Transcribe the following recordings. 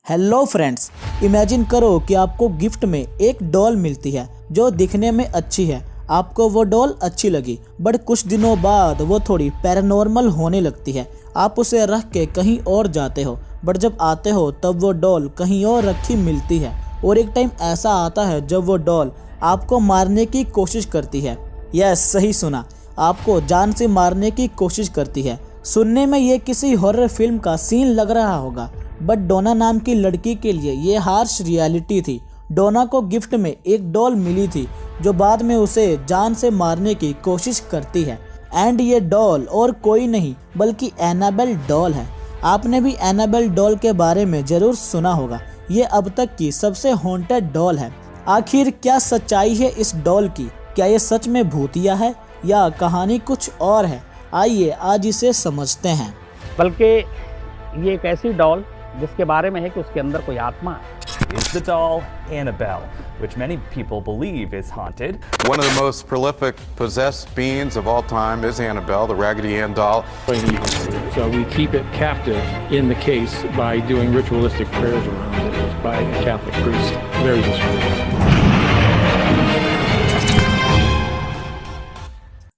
Hello friends, imagine करो कि आपको गिफ्ट में एक डॉल मिलती है जो दिखने में अच्छी है। आपको वो डॉल अच्छी लगी, बट कुछ दिनों बाद वो थोड़ी पैरानॉर्मल होने लगती है। आप उसे रख के कहीं और जाते हो, बट जब आते हो तब वो डॉल कहीं और रखी मिलती है। और एक टाइम ऐसा आता है जब वो डॉल आपको मारने की कोशिश करती है। यस, सही सुना, आपको जान से मारने की कोशिश करती है। सुनने में ये किसी हॉरर फिल्म का सीन लग रहा होगा, बट डोना नाम की लड़की के लिए ये हार्श रियलिटी थी। डोना को गिफ्ट में एक डॉल मिली थी जो बाद में उसे जान से मारने की कोशिश करती है। एंड ये डॉल और कोई नहीं बल्कि एनाबेल डॉल है। आपने भी एनाबेल डॉल के बारे में जरूर सुना होगा। ये अब तक की सबसे हॉन्टेड डॉल है। आखिर क्या सच्चाई है इस डॉल की? क्या ये सच में भूतिया है या कहानी कुछ और है? आइए आज इसे समझते हैं। बल्कि ये एक ऐसी डॉल जिसके बारे में है कि उसके अंदर कोई आत्मा है। Is the doll Annabelle, which many people believe is haunted. One of the most prolific possessed beings of all time is Annabelle, the Raggedy Ann doll. So we keep it captive in the case by doing ritualistic prayers around it by a Catholic priest. Very disturbing.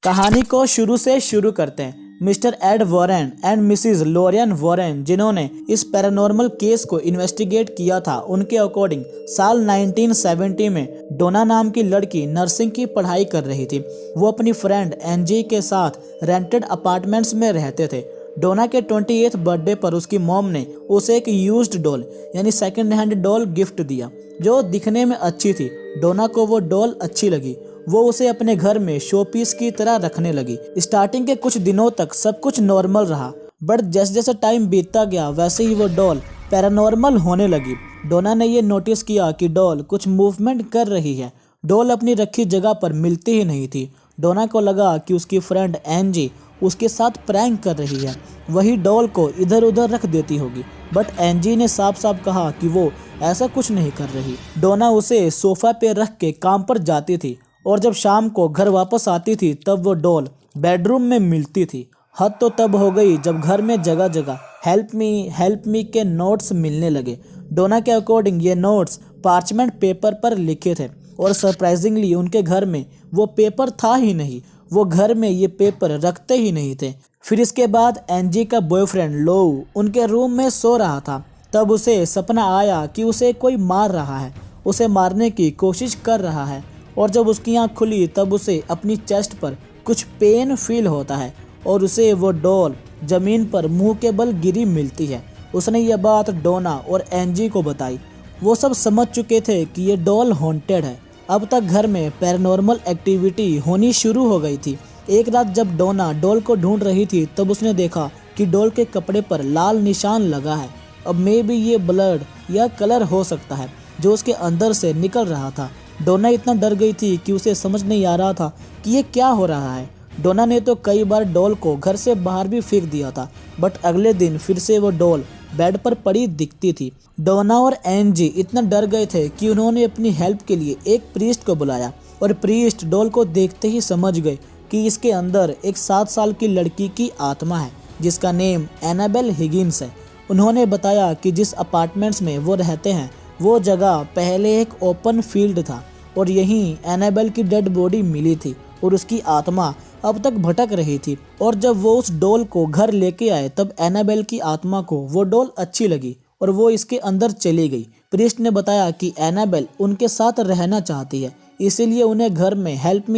कहानी को शुरू से शुरू करते हैं। Mr Ed Warren and Mrs Lorraine Warren, जिन्होंने इस paranormal case को इन्वेस्टिगेट किया था, उनके अकॉर्डिंग साल 1970 में डोना नाम की लड़की नर्सिंग की पढ़ाई कर रही थी। वो अपनी फ्रेंड एनजी के साथ रेंटेड अपार्टमेंट्स में रहते थे। डोना के 28th बर्थडे पर उसकी मॉम ने उसे एक यूज्ड डॉल यानी सेकंड हैंड डॉल गिफ्ट दिया जो दिखने में अच्छी थी। डोना को वो डॉल अच्छी लगी। वो उसे अपने घर में शोपीस की तरह रखने लगी। स्टार्टिंग के कुछ दिनों तक सब कुछ नॉर्मल रहा, बट जैसे जैसे टाइम बीतता गया वैसे ही वो डॉल पैरानॉर्मल होने लगी। डोना ने ये नोटिस किया कि डॉल कुछ मूवमेंट कर रही है। डॉल अपनी रखी जगह पर मिलती ही नहीं थी। डोना को लगा कि उसकी फ्रेंड एनजी उसके साथ प्रैंक कर रही है, वही डॉल को इधर उधर रख देती होगी। बट एनजी ने साफ साफ कहा कि वो ऐसा कुछ नहीं कर रही। डोना उसे सोफा पे रख के काम पर जाती थी और जब शाम को घर वापस आती थी तब वो डॉल बेडरूम में मिलती थी। हद तो तब हो गई जब घर में जगह जगह हेल्प मी के नोट्स मिलने लगे। डोना के अकॉर्डिंग ये नोट्स पार्चमेंट पेपर पर लिखे थे और सरप्राइजिंगली उनके घर में वो पेपर था ही नहीं। वो घर में ये पेपर रखते ही नहीं थे। फिर इसके बाद एनजी का बॉयफ्रेंड लोऊ उनके रूम में सो रहा था। तब उसे सपना आया कि उसे कोई मार रहा है, उसे मारने की कोशिश कर रहा है। और जब उसकी आँख खुली तब उसे अपनी चेस्ट पर कुछ पेन फील होता है और उसे वो डॉल ज़मीन पर मुंह के बल गिरी मिलती है। उसने ये बात डोना और एनजी को बताई। वो सब समझ चुके थे कि ये डॉल हॉन्टेड है। अब तक घर में पैरानॉर्मल एक्टिविटी होनी शुरू हो गई थी। एक रात जब डोना डॉल को ढूंढ रही थी तब उसने देखा कि डॉल के कपड़े पर लाल निशान लगा है। अब मे बी ये ब्लड या कलर हो सकता है जो उसके अंदर से निकल रहा था। डोना इतना डर गई थी कि उसे समझ नहीं आ रहा था कि ये क्या हो रहा है। डोना ने तो कई बार डॉल को घर से बाहर भी फेंक दिया था, बट अगले दिन फिर से वो डॉल बेड पर पड़ी दिखती थी। डोना और एनजी इतना डर गए थे कि उन्होंने अपनी हेल्प के लिए एक प्रीस्ट को बुलाया और प्रीस्ट डॉल को देखते ही समझ गए कि इसके अंदर एक 7 साल की लड़की की आत्मा है जिसका नेम एनाबेल हिगिन्स है। उन्होंने बताया कि जिस अपार्टमेंट्स में वो रहते हैं वो जगह पहले एक ओपन फील्ड था और यहीं एनाबेल की डेड बॉडी मिली थी और उसकी आत्मा अब तक भटक रही थी। और जब वो उस डॉल को घर लेके आए तब एनाबेल की आत्मा को वो डॉल अच्छी लगी और वो इसके अंदर चली गई। प्रीस्ट ने बताया कि एनाबेल उनके साथ रहना चाहती है, इसीलिए उन्हें घर में हेल्प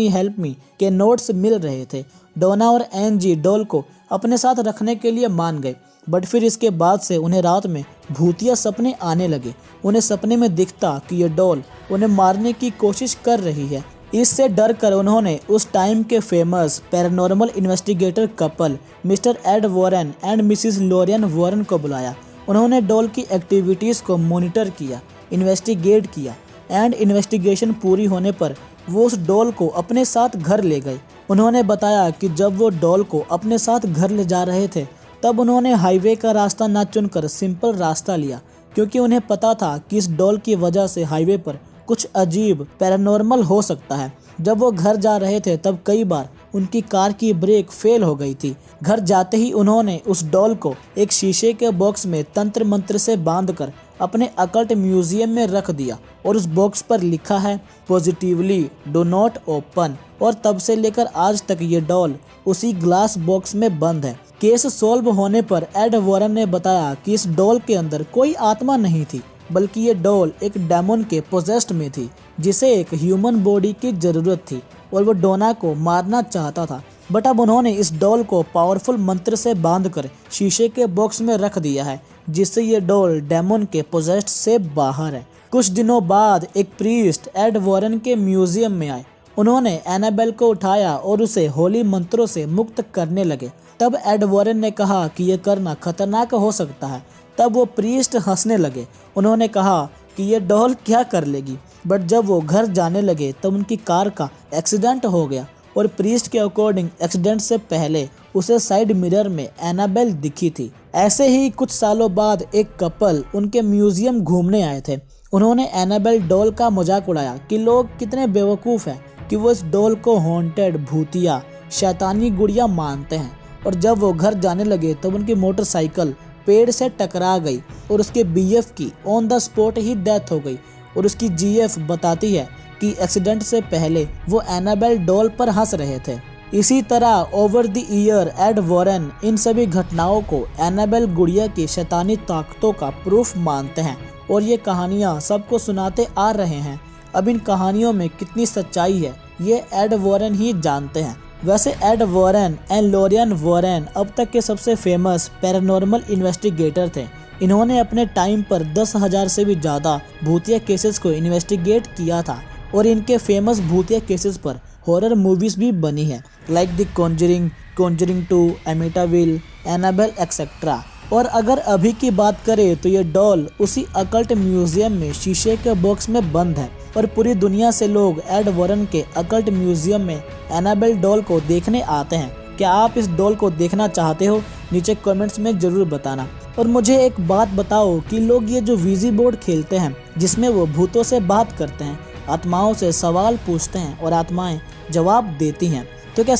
मी के नोट्स मिल रहे थे। डोना और एनजी डॉल को अपने साथ रखने के लिए मान गए, बट फिर इसके बाद से उन्हें रात में भूतिया सपने आने लगे। उन्हें सपने में दिखता कि ये डॉल उन्हें मारने की कोशिश कर रही है। इससे डर कर उन्होंने उस टाइम के famous paranormal investigator couple Mr Ed Warren and Mrs Lorraine Warren को बुलाया। उन्होंने डॉल की एक्टिविटीज़ को मॉनिटर किया, इन्वेस्टिगेट किया एंड इन्वेस्टिगेशन पूरी होने पर वो उस डॉल को अपने साथ घर ले गए। उन्होंने बताया कि जब वो डॉल को अपने साथ घर ले जा रहे थे तब उन्होंने हाईवे का रास्ता ना चुनकर सिंपल रास्ता लिया, क्योंकि उन्हें पता था कि इस डॉल की वजह से हाईवे पर कुछ अजीब पैरानॉर्मल हो सकता है। जब वो घर जा रहे थे तब कई बार उनकी कार की ब्रेक फेल हो गई थी। घर जाते ही उन्होंने उस डॉल को एक शीशे के बॉक्स में तंत्र मंत्र से बांधकर अपने अकल्ट म्यूजियम में रख दिया और उस बॉक्स पर लिखा है पॉजिटिवली डू नॉट ओपन, और तब से लेकर आज तक ये डॉल उसी ग्लास बॉक्स में बंद है। केस सॉल्व होने पर एड वॉरेन ने बताया कि इस डॉल के अंदर कोई आत्मा नहीं थी, बल्कि ये डॉल एक डेमन के पोजेस्ड में थी जिसे एक ह्यूमन बॉडी की जरूरत थी और वो डोना को मारना चाहता था। बट अब उन्होंने इस डॉल को पावरफुल मंत्र से बांधकर शीशे के बॉक्स में रख दिया है, जिससे ये डॉल डेमन के पोजेस्ड से बाहर है। कुछ दिनों बाद एक प्रीस्ट एड वॉरेन के म्यूजियम में आए। उन्होंने एनाबेल को उठाया और उसे होली मंत्रों से मुक्त करने लगे। तब एड वॉरेन ने कहा कि यह करना खतरनाक हो सकता है। तब वो प्रीस्ट हंसने लगे। उन्होंने कहा कि ये डॉल क्या कर लेगी। बट जब वो घर जाने लगे तब उनकी कार का एक्सीडेंट हो गया और प्रीस्ट के अकॉर्डिंग एक्सीडेंट से पहले उसे साइड मिरर में एनाबेल दिखी थी। ऐसे ही कुछ सालों बाद एक कपल उनके म्यूजियम घूमने आए थे। उन्होंने एनाबेल डॉल का मजाक उड़ाया कि लोग कितने बेवकूफ़ हैं कि वो इस डॉल को हॉन्टेड, भूतिया, शैतानी गुड़िया मानते हैं। और जब वो घर जाने लगे तब उनकी मोटरसाइकिल पेड़ से टकरा गई और उसके बीएफ की on the spot he death हो गई। और उसकी जीएफ बताती है कि एक्सीडेंट से पहले वो एनाबेल डॉल पर हंस रहे थे। इसी तरह over the year Ed Warren इन सभी घटनाओं को एनाबेल गुड़िया की शैतानी ताकतों का प्रूफ मानते हैं और ये कहानियाँ सबको सुनाते आ रहे हैं। अब इन कहानियों में कितनी सच्चाई है ये एड वॉरेन ही जानते हैं। वैसे Ed Warren and Lorraine Warren अब तक के सबसे फेमस पैरानॉर्मल इन्वेस्टिगेटर थे। इन्होंने अपने टाइम पर 10,000 से भी ज़्यादा भूतिया केसेस को इन्वेस्टिगेट किया था और इनके फेमस भूतिया केसेस पर हॉरर मूवीज़ भी बनी है, like the Conjuring, Conjuring 2, Amityville, Annabelle etcetera. और अगर अभी की बात करें तो ये डॉल उसी अकल्ट म्यूजियम में शीशे के बॉक्स में बंद है और पूरी दुनिया से लोग एड वॉरेन के अकल्ट म्यूजियम में एनाबेल डॉल को देखने आते हैं। क्या आप इस डॉल को देखना चाहते हो? नीचे कमेंट्स में ज़रूर बताना। और मुझे एक बात बताओ कि लोग ये जो वीजी बोर्ड खेलते हैं जिसमें वो भूतों से बात करते हैं, आत्माओं से सवाल पूछते हैं और आत्माएं जवाब देती हैं, तो क्या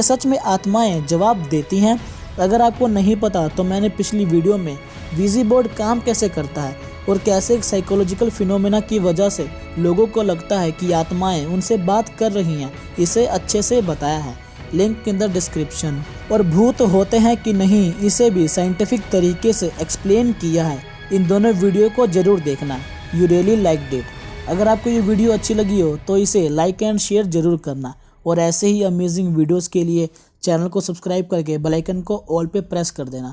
सच में आत्माएं जवाब देती हैं? अगर आपको नहीं पता तो मैंने पिछली वीडियो में वीजी बोर्ड काम कैसे करता है और कैसे एक साइकोलॉजिकल फिनोमेना की वजह से लोगों को लगता है कि आत्माएं उनसे बात कर रही हैं, इसे अच्छे से बताया है, लिंक इन द डिस्क्रिप्शन। और भूत होते हैं कि नहीं इसे भी साइंटिफिक तरीके से एक्सप्लेन किया है। इन दोनों वीडियो को जरूर देखना। You really liked it. अगर आपको ये वीडियो अच्छी लगी हो तो इसे लाइक एंड शेयर जरूर करना और ऐसे ही अमेजिंग वीडियोस के लिए चैनल को सब्सक्राइब करके बेल आइकन को ऑल पे प्रेस कर देना।